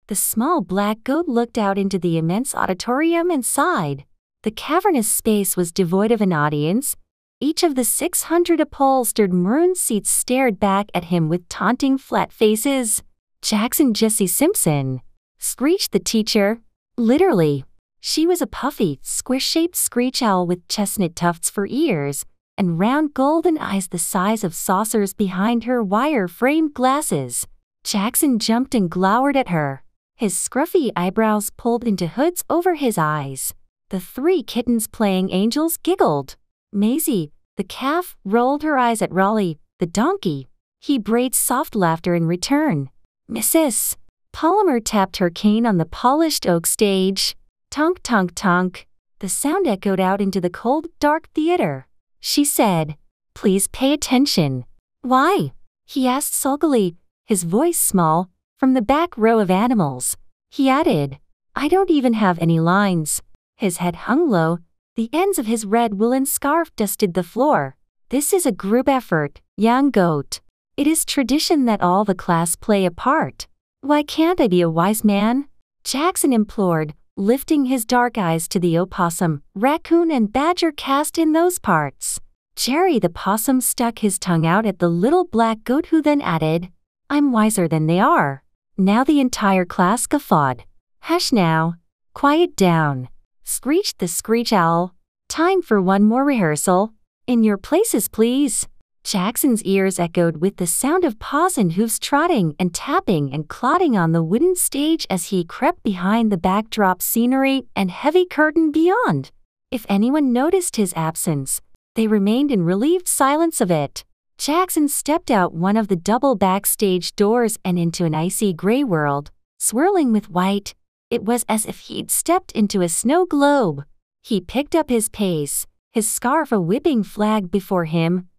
The small black goat looked out into the immense auditorium and sighed. The cavernous space was devoid of an audience. Each of the 600 upholstered maroon seats stared back at him with taunting flat faces. "Jackson Jesse Simpson!" screeched the teacher. Literally. She was a puffy, squish-shaped screech owl with chestnut tufts for ears, and round golden eyes the size of saucers behind her wire-framed glasses. Jackson jumped and glowered at her. His scruffy eyebrows pulled into hoods over his eyes. The 3 kittens playing angels giggled. Maisie, the calf, rolled her eyes at Raleigh, the donkey. He brayed soft laughter in return. "Mrs. Palmer tapped her cane on the polished oak stage. Tonk, tonk, tonk. The sound echoed out into the cold, dark theater. She said, "Please pay attention." "Why?" he asked sulkily, his voice small, from the back row of animals. He added, "I don't even have any lines." His head hung low. The ends of his red woolen scarf dusted the floor. "This is a group effort, young goat. It is tradition that all the class play a part. Why can't I be a wise man?" Jackson implored, lifting his dark eyes to the opossum, raccoon, and badger cast in those parts. Jerry the possum stuck his tongue out at the little black goat, who then added, "I'm wiser than they are." Now the entire class guffawed. "Hush now. Quiet down," screeched the screech owl. "Time for one more rehearsal. In your places, please." Jackson's ears echoed with the sound of paws and hooves trotting and tapping and clotting on the wooden stage as he crept behind the backdrop scenery and heavy curtain beyond. If anyone noticed his absence, they remained in relieved silence of it. Jackson stepped out one of the double backstage doors and into an icy gray world, swirling with white. It was as if he'd stepped into a snow globe. He picked up his pace, his scarf a whipping flag before him,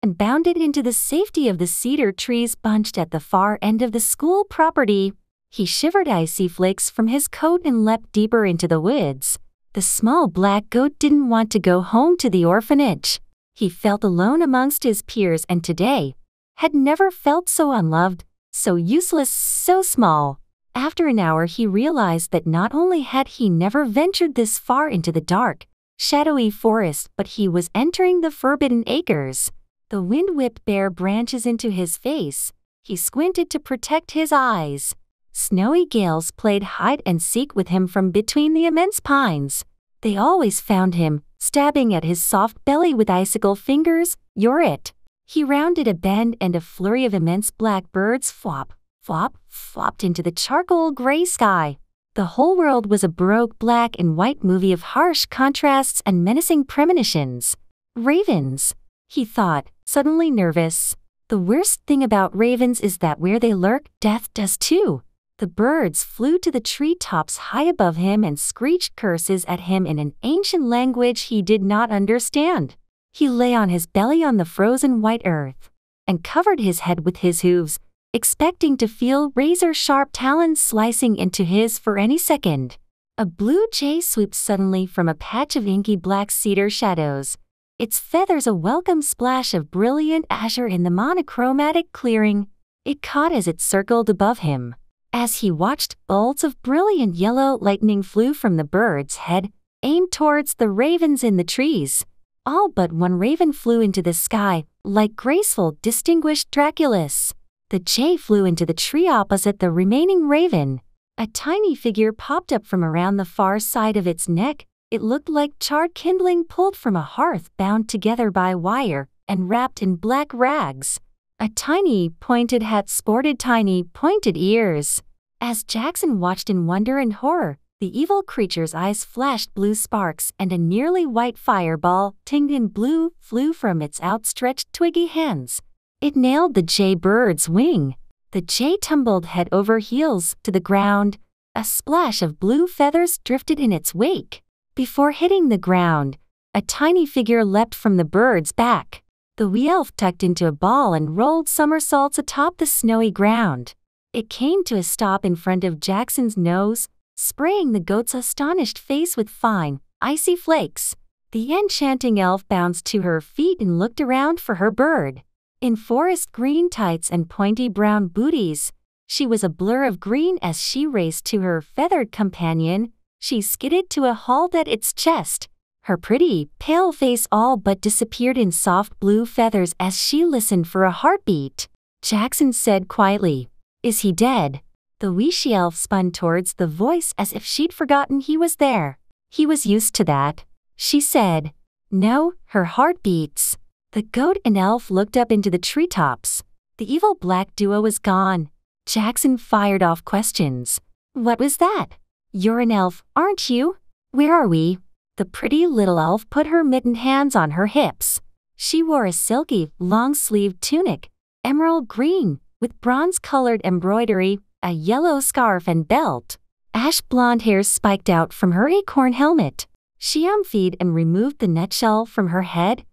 and bounded into the safety of the cedar trees bunched at the far end of the school property. He shivered icy flakes from his coat and leapt deeper into the woods. The small black goat didn't want to go home to the orphanage. He felt alone amongst his peers and today had never felt so unloved, so useless, so small. After an hour he realized that not only had he never ventured this far into the dark, shadowy forest, but he was entering the Forbidden Acres. The wind whipped bare branches into his face. He squinted to protect his eyes. Snowy gales played hide and seek with him from between the immense pines. They always found him, stabbing at his soft belly with icicle fingers. "You're it." He rounded a bend and a flurry of immense black birds flop, flop, flopped into the charcoal gray sky. The whole world was a baroque black and white movie of harsh contrasts and menacing premonitions. "Ravens," he thought, suddenly nervous. The worst thing about ravens is that where they lurk, death does too. The birds flew to the treetops high above him and screeched curses at him in an ancient language he did not understand. He lay on his belly on the frozen white earth and covered his head with his hooves, expecting to feel razor-sharp talons slicing into his for any second. A blue jay swooped suddenly from a patch of inky black cedar shadows, its feathers a welcome splash of brilliant azure in the monochromatic clearing. It caught as it circled above him. As he watched, bolts of brilliant yellow lightning flew from the bird's head, aimed towards the ravens in the trees. All but one raven flew into the sky, like graceful, distinguished Draculas. The jay flew into the tree opposite the remaining raven. A tiny figure popped up from around the far side of its neck. It looked like charred kindling pulled from a hearth bound together by wire and wrapped in black rags. A tiny, pointed hat sported tiny, pointed ears. As Jackson watched in wonder and horror, the evil creature's eyes flashed blue sparks and a nearly white fireball, tinged in blue, flew from its outstretched twiggy hands. It nailed the jay bird's wing. The jay tumbled head over heels to the ground. A splash of blue feathers drifted in its wake. Before hitting the ground, a tiny figure leapt from the bird's back. The wee elf tucked into a ball and rolled somersaults atop the snowy ground. It came to a stop in front of Jackson's nose, spraying the goat's astonished face with fine, icy flakes. The enchanting elf bounced to her feet and looked around for her bird. In forest green tights and pointy brown booties, She was a blur of green as she raced to her feathered companion. She skidded to a halt at its chest. Her pretty, pale face all but disappeared in soft blue feathers as she listened for a heartbeat. Jackson said quietly, "Is he dead?" The wee she-elf spun towards the voice as if she'd forgotten he was there. "He was used to that," she said. "No, her heart beats." The goat and elf looked up into the treetops. The evil black duo was gone. Jackson fired off questions. "What was that? You're an elf, aren't you? Where are we?" The pretty little elf put her mittened hands on her hips. She wore a silky, long-sleeved tunic, emerald green, with bronze-colored embroidery, a yellow scarf and belt. Ash blonde hair spiked out from her acorn helmet. She umphied and removed the nutshell from her head.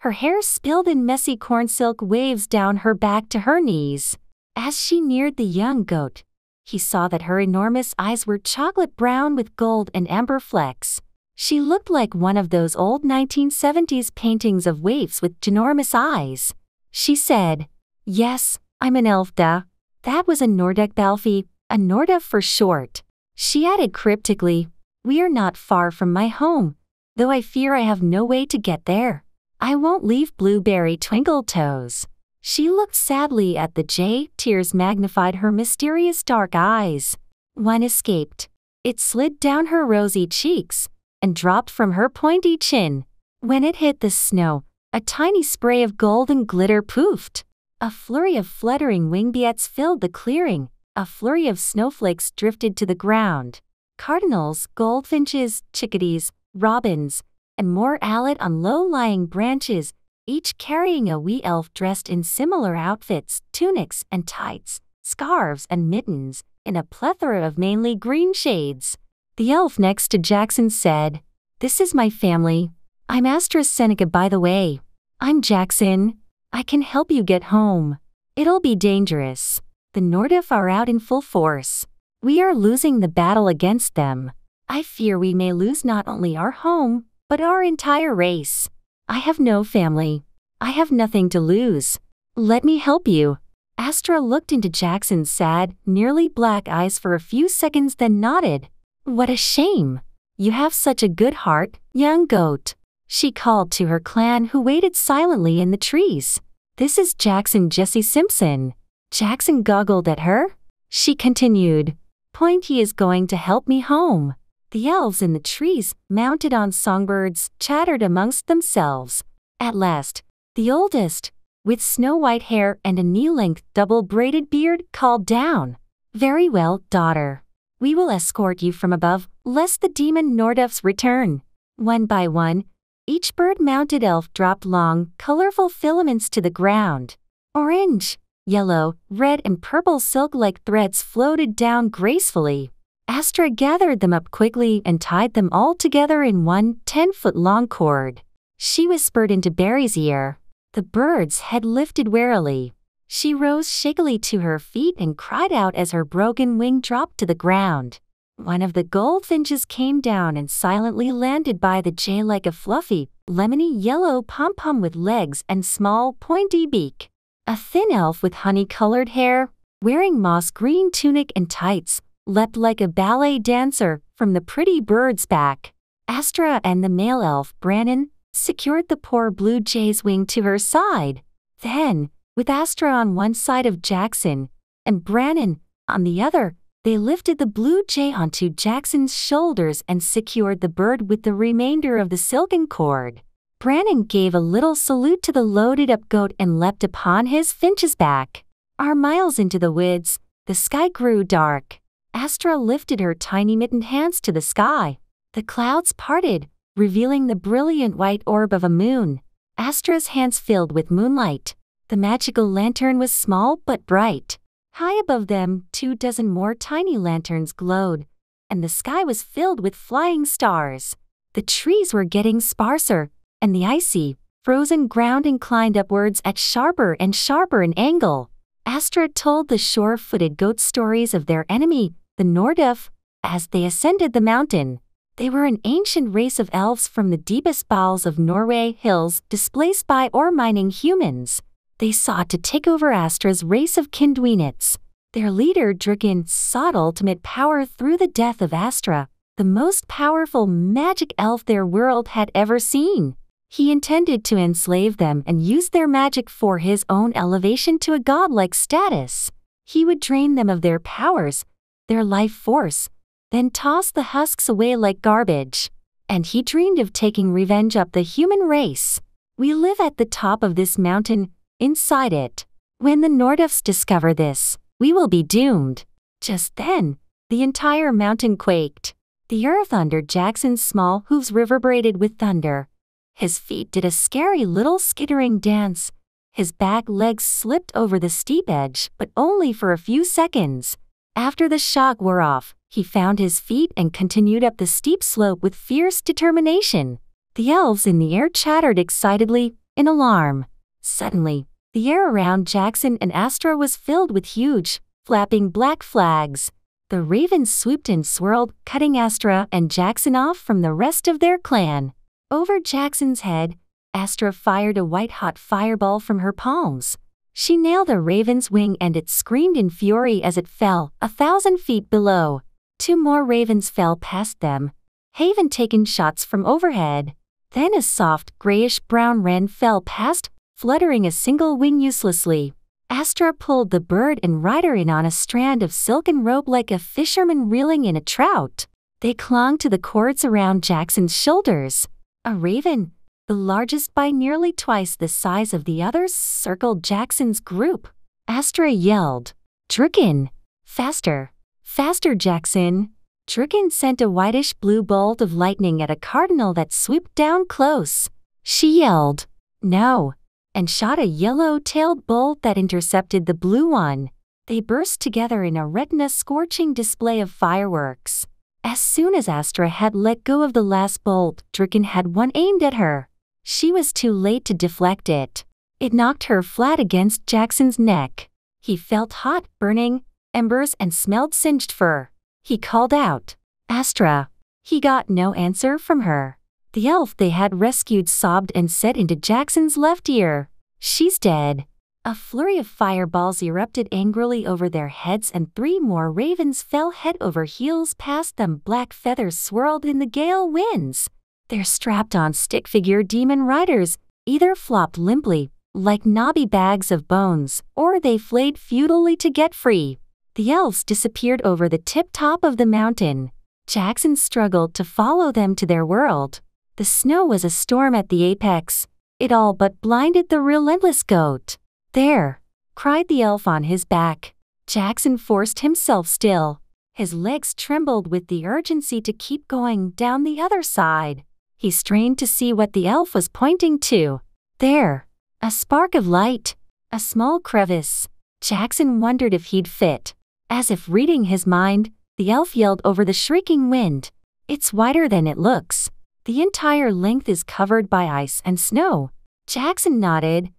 Her hair spilled in messy corn silk waves down her back to her knees. As she neared the young goat, he saw that her enormous eyes were chocolate brown with gold and amber flecks. She looked like one of those old 1970s paintings of waifs with ginormous eyes. She said, "Yes, I'm an elf, duh. That was a Nordic Balfi, a Norda for short." She added cryptically, "We are not far from my home, though I fear I have no way to get there. I won't leave Blueberry Twinkle Toes." She looked sadly at the jay. Tears magnified her mysterious dark eyes. One escaped. It slid down her rosy cheeks and dropped from her pointy chin. When it hit the snow, a tiny spray of golden glitter poofed. A flurry of fluttering wingbeats filled the clearing. A flurry of snowflakes drifted to the ground. Cardinals, goldfinches, chickadees, robins, and more alit on low-lying branches, each carrying a wee elf dressed in similar outfits, tunics and tights, scarves and mittens, in a plethora of mainly green shades. The elf next to Jackson said, "This is my family. I'm Astra Seneca, by the way. I'm Jackson. I can help you get home. It'll be dangerous. The Nordif are out in full force. We are losing the battle against them. I fear we may lose not only our home, but our entire race. I have no family. I have nothing to lose. Let me help you." Astra looked into Jackson's sad, nearly black eyes for a few seconds, then nodded. "What a shame. You have such a good heart, young goat," she called to her clan who waited silently in the trees. "This is Jackson Jesse Simpson." Jackson goggled at her. She continued, "Pointy is going to help me home." The elves in the trees, mounted on songbirds, chattered amongst themselves. At last, the oldest, with snow-white hair and a knee-length double-braided beard, called down, "Very well, daughter. We will escort you from above, lest the demon Nordufs return." One by one, each bird-mounted elf dropped long, colorful filaments to the ground. Orange, yellow, red and purple silk-like threads floated down gracefully. Astra gathered them up quickly and tied them all together in one 10-foot-long cord. She whispered into Barry's ear. The bird's head lifted warily. She rose shakily to her feet and cried out as her broken wing dropped to the ground. One of the goldfinches came down and silently landed by the jay like a fluffy, lemony yellow pom-pom with legs and small, pointy beak. A thin elf with honey-colored hair, wearing moss-green tunic and tights, leapt like a ballet dancer from the pretty bird's back. Astra and the male elf, Brannon, secured the poor blue jay's wing to her side. Then, with Astra on one side of Jackson and Brannon on the other, they lifted the blue jay onto Jackson's shoulders and secured the bird with the remainder of the silken cord. Brannon gave a little salute to the loaded-up goat and leapt upon his finch's back. Our miles into the woods, the sky grew dark. Astra lifted her tiny mittened hands to the sky. The clouds parted, revealing the brilliant white orb of a moon. Astra's hands filled with moonlight. The magical lantern was small but bright. High above them, 24 more tiny lanterns glowed, and the sky was filled with flying stars. The trees were getting sparser, and the icy, frozen ground inclined upwards at sharper and sharper an angle. Astra told the sure-footed goats stories of their enemy, the Norduf, as they ascended the mountain. They were an ancient race of elves from the deepest bowels of Norway hills, displaced by ore-mining humans. They sought to take over Astra's race of Kindweenets. Their leader Draken sought ultimate power through the death of Astra, the most powerful magic elf their world had ever seen. He intended to enslave them and use their magic for his own elevation to a godlike status. He would drain them of their powers, their life force, then toss the husks away like garbage. And he dreamed of taking revenge up the human race. We live at the top of this mountain, inside it. When the Nordufs discover this, we will be doomed. Just then, the entire mountain quaked. The earth under Jackson's small hooves reverberated with thunder. His feet did a scary little skittering dance. His back legs slipped over the steep edge, but only for a few seconds. After the shock wore off, he found his feet and continued up the steep slope with fierce determination. The elves in the air chattered excitedly, in alarm. Suddenly, the air around Jackson and Astra was filled with huge, flapping black flags. The ravens swooped and swirled, cutting Astra and Jackson off from the rest of their clan. Over Jackson's head, Astra fired a white-hot fireball from her palms. She nailed a raven's wing and it screamed in fury as it fell 1,000 feet below. 2 more ravens fell past them, Haven taking shots from overhead. Then a soft, grayish-brown wren fell past, fluttering a single wing uselessly. Astra pulled the bird and rider in on a strand of silken rope like a fisherman reeling in a trout. They clung to the cords around Jackson's shoulders. A raven, the largest by nearly twice the size of the others, circled Jackson's group. Astra yelled, "Draken! Faster! Faster, Jackson!" Draken sent a whitish-blue bolt of lightning at a cardinal that swooped down close. She yelled, "No!" and shot a yellow-tailed bolt that intercepted the blue one. They burst together in a retina-scorching display of fireworks. As soon as Astra had let go of the last bolt, Draken had one aimed at her. She was too late to deflect it. It knocked her flat against Jackson's neck. He felt hot, burning embers and smelled singed fur. He called out, "Astra!" He got no answer from her. The elf they had rescued sobbed and said into Jackson's left ear, "She's dead." A flurry of fireballs erupted angrily over their heads and 3 more ravens fell head over heels past them. Black feathers swirled in the gale winds. Their strapped-on stick-figure demon riders either flopped limply, like knobby bags of bones, or they flayed futilely to get free. The elves disappeared over the tip-top of the mountain. Jackson struggled to follow them to their world. The snow was a storm at the apex. It all but blinded the relentless goat. "There!" cried the elf on his back. Jackson forced himself still. His legs trembled with the urgency to keep going down the other side. He strained to see what the elf was pointing to. There! A spark of light. A small crevice. Jackson wondered if he'd fit. As if reading his mind, the elf yelled over the shrieking wind, "It's wider than it looks. The entire length is covered by ice and snow." Jackson nodded,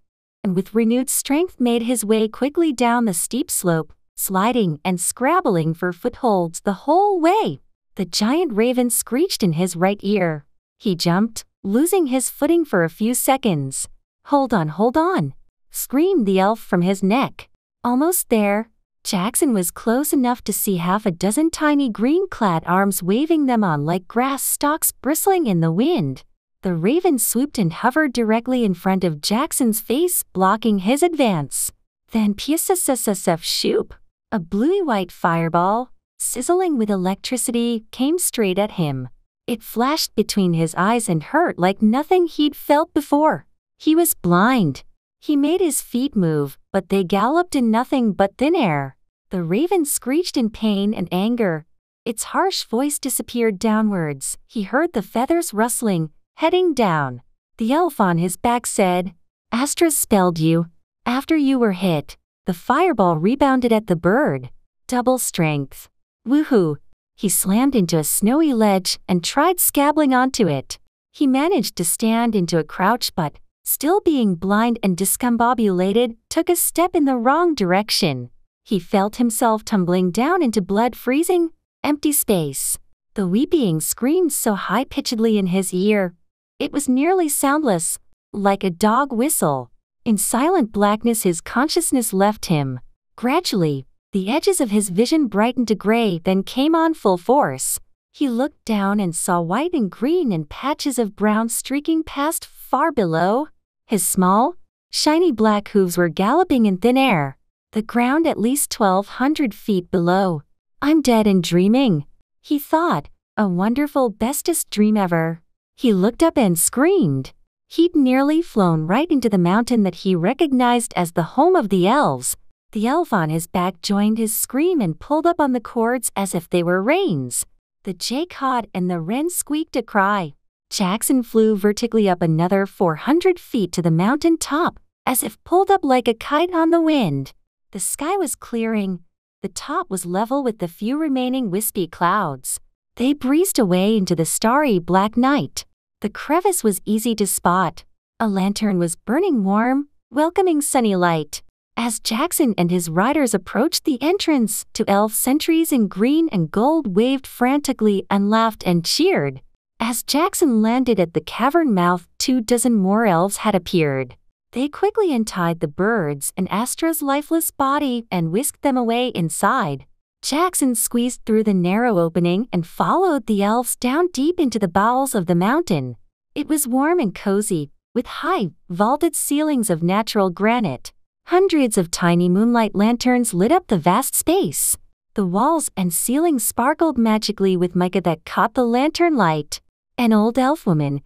and with renewed strength made his way quickly down the steep slope, sliding and scrabbling for footholds the whole way. The giant raven screeched in his right ear. He jumped, losing his footing for a few seconds. Hold on," screamed the elf from his neck. Almost there, Jackson was close enough to see 6 tiny green-clad arms waving them on like grass stalks bristling in the wind. The raven swooped and hovered directly in front of Jackson's face, blocking his advance. Then shoop! A bluey-white fireball, sizzling with electricity, came straight at him. It flashed between his eyes and hurt like nothing he'd felt before. He was blind. He made his feet move, but they galloped in nothing but thin air. The raven screeched in pain and anger. Its harsh voice disappeared downwards. He heard the feathers rustling, heading down. The elf on his back said, "Astra spelled you. After you were hit, the fireball rebounded at the bird. Double strength. Woohoo!" He slammed into a snowy ledge and tried scabbling onto it. He managed to stand into a crouch but, still being blind and discombobulated, took a step in the wrong direction. He felt himself tumbling down into blood-freezing, empty space. The weeping screamed so high-pitchedly in his ear. It was nearly soundless, like a dog whistle. In silent blackness his consciousness left him. Gradually, The edges of his vision brightened to gray, then came on full force. He looked down and saw white and green and patches of brown streaking past far below. His small, shiny black hooves were galloping in thin air, the ground at least 1,200 feet below. I'm dead and dreaming, he thought, a wonderful bestest dream ever. He looked up and screamed. He'd nearly flown right into the mountain that he recognized as the home of the elves. The elf on his back joined his scream and pulled up on the cords as if they were reins. The jay cawed and the wren squeaked a cry. Jackson flew vertically up another 400 feet to the mountain top, as if pulled up like a kite on the wind. The sky was clearing. The top was level with the few remaining wispy clouds. They breezed away into the starry black night. The crevice was easy to spot. A lantern was burning warm, welcoming sunny light. As Jackson and his riders approached the entrance to elf sentries in green and gold waved frantically and laughed and cheered. As Jackson landed at the cavern mouth, 24 more elves had appeared. They quickly untied the birds and Astra's lifeless body and whisked them away inside. Jackson squeezed through the narrow opening and followed the elves down deep into the bowels of the mountain. It was warm and cozy, with high, vaulted ceilings of natural granite. Hundreds of tiny moonlight lanterns lit up the vast space. The walls and ceilings sparkled magically with mica that caught the lantern light. An old elf woman,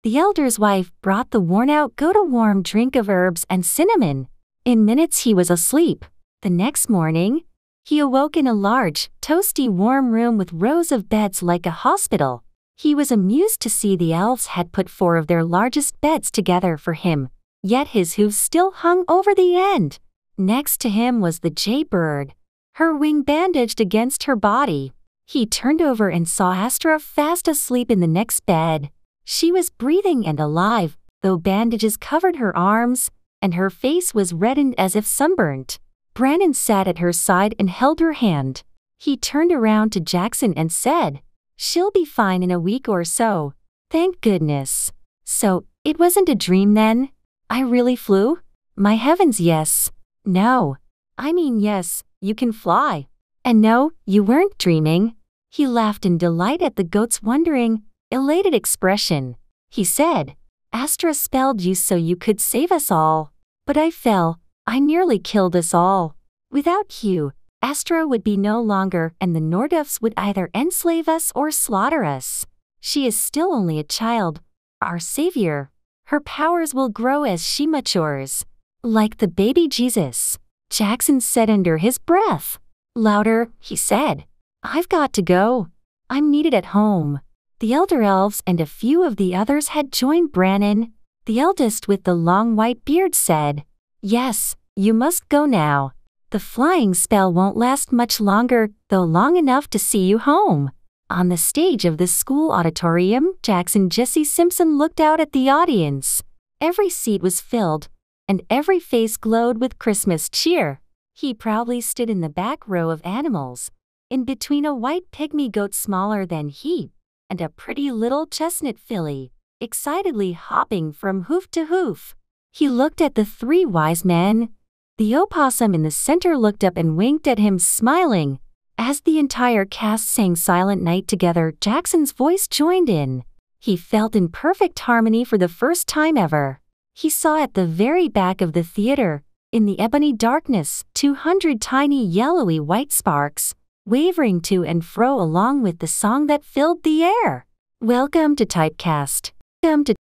the elder's wife, brought the worn-out goat a warm drink of herbs and cinnamon. In minutes he was asleep. The next morning, he awoke in a large, toasty warm room with rows of beds like a hospital. He was amused to see the elves had put 4 of their largest beds together for him, yet his hooves still hung over the end. Next to him was the jaybird, her wing bandaged against her body. He turned over and saw Astra fast asleep in the next bed. She was breathing and alive, though bandages covered her arms, and her face was reddened as if sunburnt. Brannon sat at her side and held her hand. He turned around to Jackson and said, "She'll be fine in a week or so. Thank goodness." "So, it wasn't a dream then? I really flew?" "My heavens, yes." "No. I mean yes, you can fly." "And no, you weren't dreaming." He laughed in delight at the goat's wondering, elated expression. He said, "Astra spelled you so you could save us all. But I fell. I nearly killed us all. Without you, Astra would be no longer, and the Nordufs would either enslave us or slaughter us. She is still only a child, our savior. Her powers will grow as she matures. Like the baby Jesus," Jackson said under his breath. Louder, he said, "I've got to go. I'm needed at home." The elder elves and a few of the others had joined Brannon. The eldest with the long white beard said, "Yes, you must go now. The flying spell won't last much longer, though long enough to see you home." On the stage of the school auditorium, Jackson Jesse Simpson looked out at the audience. Every seat was filled, and every face glowed with Christmas cheer. He proudly stood in the back row of animals, in between a white pygmy goat smaller than he, and a pretty little chestnut filly, excitedly hopping from hoof to hoof. He looked at the 3 wise men. The opossum in the center looked up and winked at him, smiling. As the entire cast sang Silent Night together, Jackson's voice joined in. He felt in perfect harmony for the first time ever. He saw at the very back of the theater, in the ebony darkness, 200 tiny yellowy white sparks, wavering to and fro along with the song that filled the air. Welcome to Typecast. Welcome to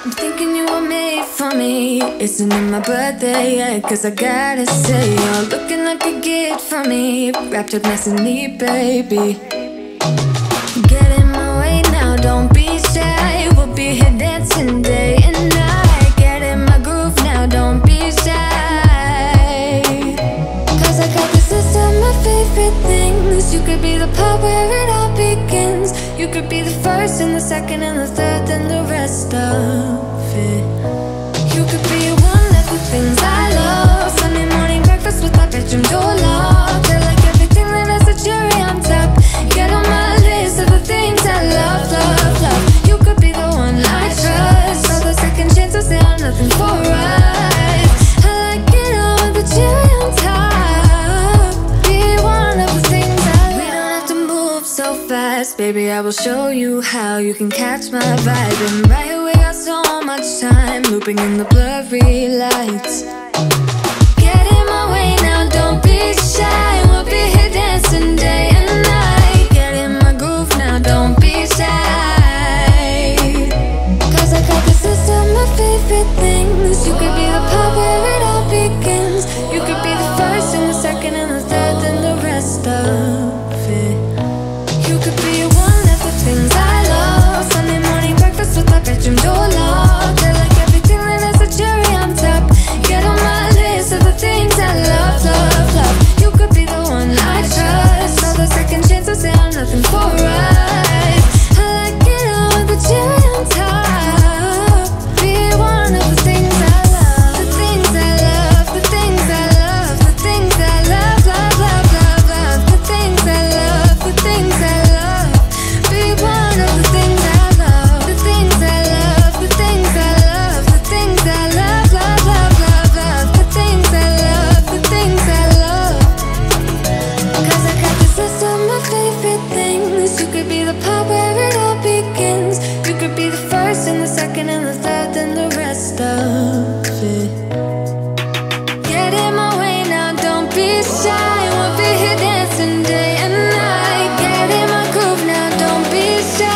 I'm thinking you were made for me. Isn't it my birthday yet? Cause I gotta say, you're looking like a gift for me. Wrapped up nice and neat, baby. Get in my way now, don't be shy. We'll be here dancing day and night. Get in my groove now, don't be shy. Cause I got this list of my favorite things. You could be the part where it all begins. You could be the first and the second and the third and the rest of it. You could be one of the things I love. Sunday morning breakfast with my bedroom door locked. I like everything that has a cherry on top. Get on my list of the things I baby, I will show you how you can catch my vibe. And right away, got so much time looping in the blurry lights. Get in my way now, don't be shy. We'll be here dancing day and night. Get in my groove now, don't be shy. Cause I got this list of my favorite things. You could be the part where it all begins. You could be the first and the second and the third and the rest of it. You could be one of the things I love. Sunday morning breakfast with my bedroom door locked. I like everything that has a cherry on top. Get on my list of the things I love, love, love. You could be the one I trust. All the second chances, they are nothing for us. I like it all with the cherry on top. Be one of the things I love. The things I love, the things I love, the things I love, love, love, love, love. The things I love, the things I love. Be one of the things I love. The things I love, the things I love, the things I love, love, love, love, love. The things I love, the things I love. Cause I got this list of my favorite things. You could be the part where it all begins. You could be the first and the second and the third and the rest of it. Get in my way now, don't be shy. We'll be here dancing day and night. Get in my groove now, don't be shy.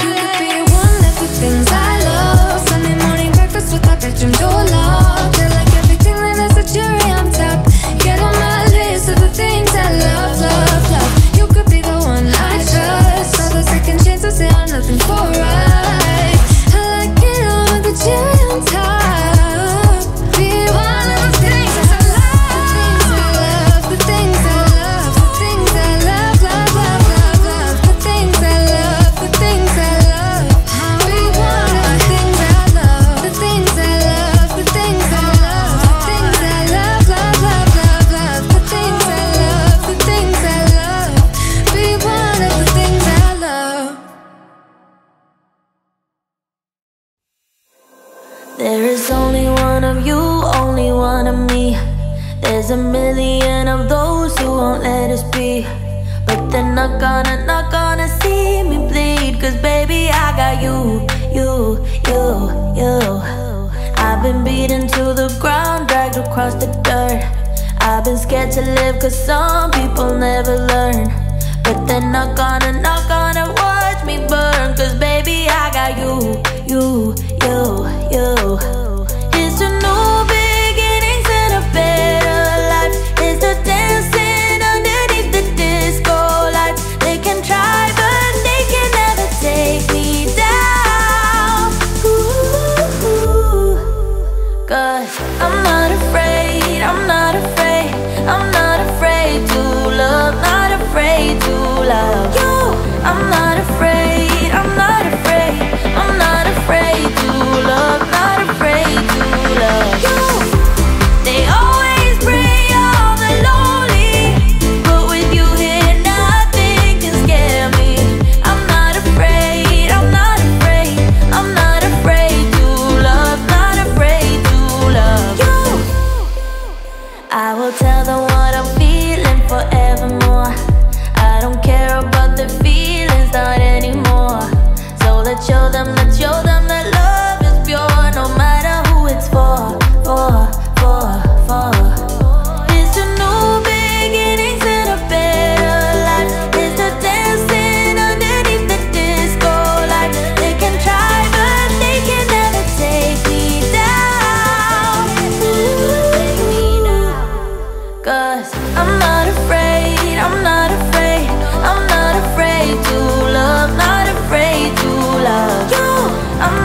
You could be one of the things I love. Sunday morning breakfast with my bedroom door locked. I like everything that has a cherry on top. Get on my list of the things I love, love, love. You could be the one I trust. All the second chances, they are nothing for us. I like it all with the cherry on top. Be one of the things I love. The things I love, the things I love, the things I love, love, love, love, love. The things I love, the things I love. Be one of the things I love. The things I love, the things I love, the things I love, love, love, love, love. The things I love, the things I love. Be one of the things I love. There is only one of you, only one of me. There's a million of those who won't let us be. But they're not gonna see me bleed. Cause baby, I got you, you, you, you. I've been beaten to the ground, dragged across the dirt. I've been scared to live cause some people never learn. But they're not gonna watch me burn. Cause baby, I got you, you, you, you. It's a new beginnings and a better life. It's the dancing underneath the disco lights. They can try but they can never take me down. Ooh, cause I'm not afraid, I'm not afraid, I'm not afraid to love, not afraid to love you. I'm not afraid, I'm not afraid, I'm not afraid to love, not afraid to love you. They always bring all the lonely, but with you here nothing can scare me. I'm not afraid, I'm not afraid, I'm not afraid to love, not afraid to love you. I will tell them what I'm feeling forevermore. I don't care about the feelings, not anymore. So let's show them that love is pure. No matter who it's for. It's a new beginnings and a better life. It's the dancing underneath the disco light. They can try but they can never take me down. Cause I'm not afraid, I'm not afraid, I'm not afraid to love, not afraid to love you. I'm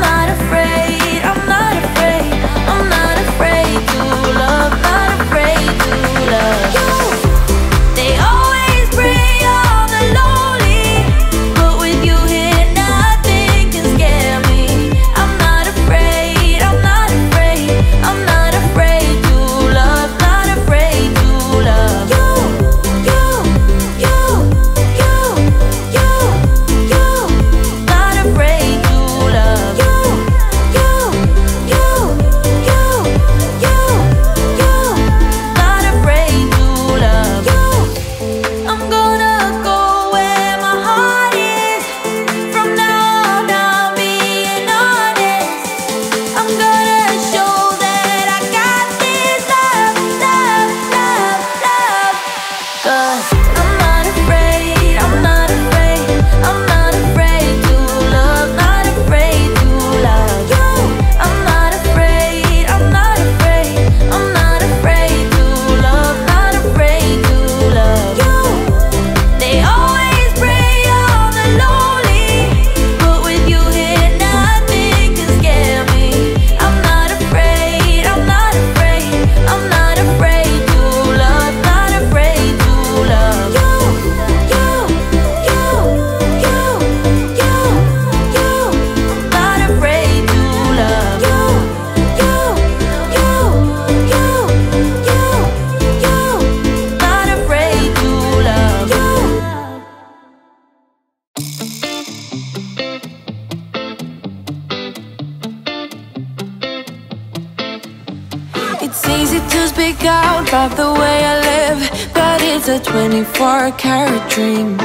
Easy to speak out about the way I live, but it's a 24-karat dream.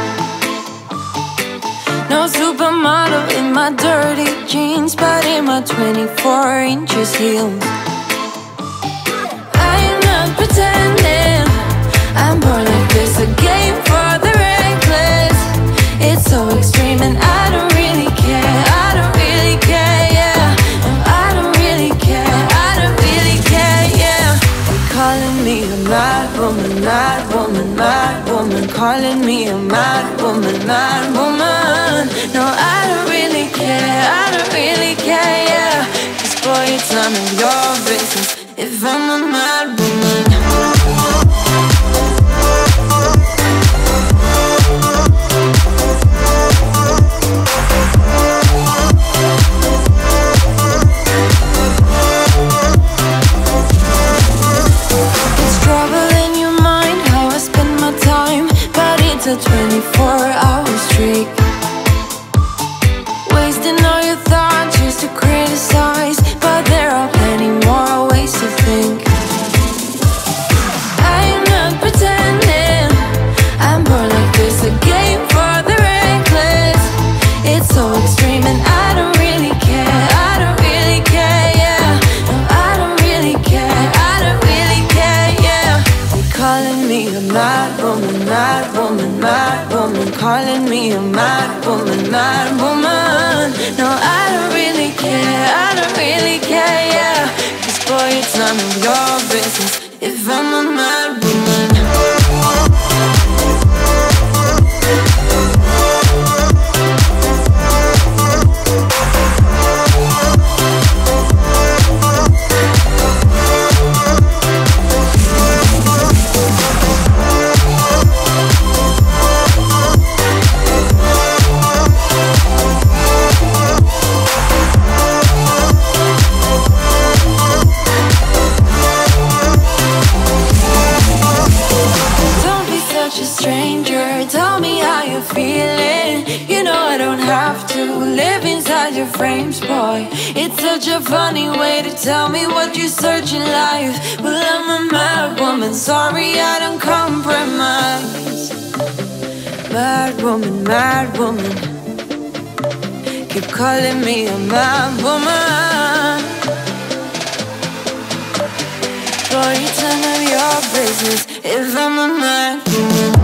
No supermodel in my dirty jeans, but in my 24 inches heels. I'm not pretending, I'm born like this, a game for the reckless. It's so extreme and I don't really care, I don't really care, yeah. I don't really care, I don't really care, yeah. They're calling me a mad woman, mad woman, mad woman. Calling me a mad woman, mad woman. No, I don't really care, I don't really care, yeah. 'Cause boy, it's none of your business if I'm a mad woman. It's a 24-hour streak, wasting all your thoughts just to criticize, but there are plenty more ways to think. I'm not pretending, I'm born like this, a game for the reckless. It's so extreme and I don't really care, I don't really care, yeah. No, I don't really care, I don't really care, yeah. They're calling me a mad woman, mad woman, mad woman. Calling me a mad woman, mad woman. No, I don't really care, I don't really care, yeah. 'Cause boy, it's none of your business if I'm a mad woman. Frames, boy, it's such a funny way to tell me what you search in life. Well, I'm a mad woman, sorry I don't compromise. Mad woman, mad woman. Keep calling me a mad woman. Boy, it's none of your business if I'm a mad woman.